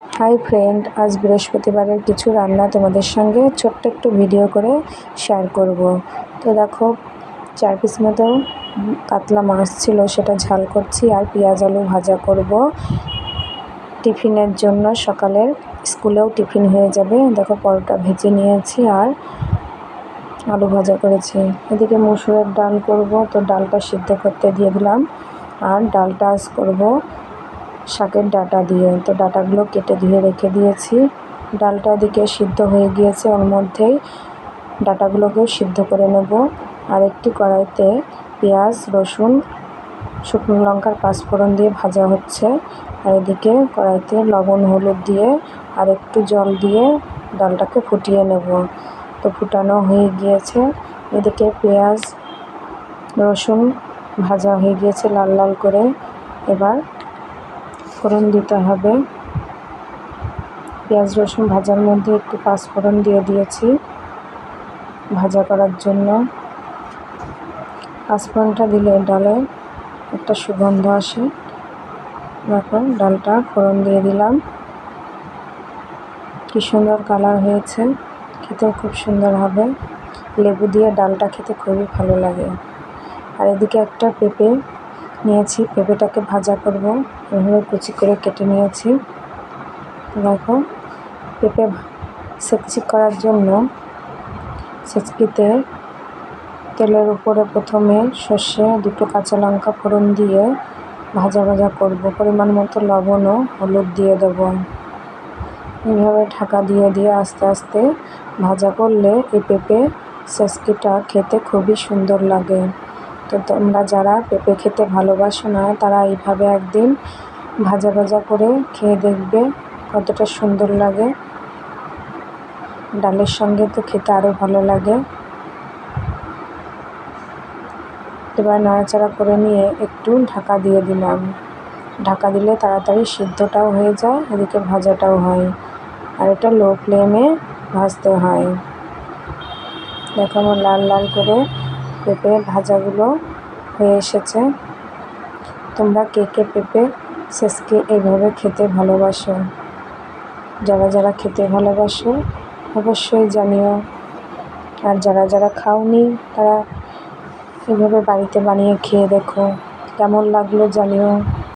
Hi friend, আজ বৃহস্পতিবারের কিছু রান্না তোমাদের সঙ্গে ছোট্ট একটু ভিডিও করে শেয়ার করব। তো দেখো 4 পিস মতো কাতলা মাছ ছিল, সেটা ঝাল করছি আর পেঁয়াজ আলু ভাজা করব টিফিনের জন্য। সকালের স্কুলেও টিফিন হয়ে যাবে। দেখো পরোটা ভেজে নিয়েছি আর আলু ভাজা করেছি। এদিকে মসুরের ডাল করব, তো ডালটা সিদ্ধ করতে দিয়ে দিলাম। আর ডালটা আজ করব শাকের ডাঁটা দিয়ে, তো ডাঁটাগুলো কেটে ধুয়ে রেখে দিয়েছি। ডালটা এদিকে সিদ্ধ হয়ে গিয়েছে, ওর মধ্যেই ডাঁটাগুলোকেও সিদ্ধ করে নেব। আর একটি কড়াইতে পেঁয়াজ রসুন শুকনো লঙ্কার পাঁচফোড়ন দিয়ে ভাজা হচ্ছে। আর এদিকে কড়াইতে লবণ হলুদ দিয়ে আর একটু জল দিয়ে ডালটাকে ফুটিয়ে নেব। তো ফুটানো হয়ে গিয়েছে। এদিকে পেঁয়াজ রসুন ভাজা হয়ে গিয়েছে লাল লাল করে। এবার ফোড়ন দিতে হবে। পেঁয়াজ রসুন ভাজার মধ্যে একটু পাঁচফোড়ন দিয়ে দিয়েছি ভাজা করার জন্য। পাঁচফোড়নটা দিলে ডালে একটা সুগন্ধ আসে। এখন ডালটা ফোড়ন দিয়ে দিলাম। কি সুন্দর কালার হয়েছে, খেতেও খুব সুন্দর হবে। লেবু দিয়ে ডালটা খেতে খুবই ভালো লাগে। আর এদিকে একটা পেঁপে নিয়েছি, পেঁপেটাকে ভাজা করব। এভাবে কুচি করে কেটে নিয়েছি। দেখো পেঁপে সেকচি করার জন্য সেচকিতে তেলের উপরে প্রথমে সর্ষে দুটো কাঁচা লঙ্কা ফোড়ন দিয়ে ভাজা ভাজা করব। পরিমাণ মতো লবণ ও হলুদ দিয়ে দেব। এইভাবে ঢাকা দিয়ে দিয়ে আস্তে আস্তে ভাজা করলে এই পেঁপে সেচকিটা খেতে খুবই সুন্দর লাগে। তো তোমরা যারা পেঁপে খেতে ভালোবাসো না, তারা এইভাবে একদিন ভাজা ভাজা করে খেয়ে দেখবে কতটা সুন্দর লাগে। ডালের সঙ্গে তো খেতে আরও ভালো লাগে। এবার নাড়াচাড়া করে নিয়ে একটু ঢাকা দিয়ে দিলাম। ঢাকা দিলে তাড়াতাড়ি সিদ্ধটাও হয়ে যায়, এদিকে ভাজাটাও হয়। আর এটা লো ফ্লেমে ভাজতে হয়। দেখো আমার লাল লাল করে পেঁপে ভাজাগুলো হয়ে এসেছে। তোমরা কে কে পেঁপে সেচকে এইভাবে খেতে ভালোবাসো? যারা যারা খেতে ভালোবাসো অবশ্যই জানিও। আর যারা যারা খাওনি তারা এভাবে বাড়িতে বানিয়ে খেয়ে দেখো, কেমন লাগলো জানিও।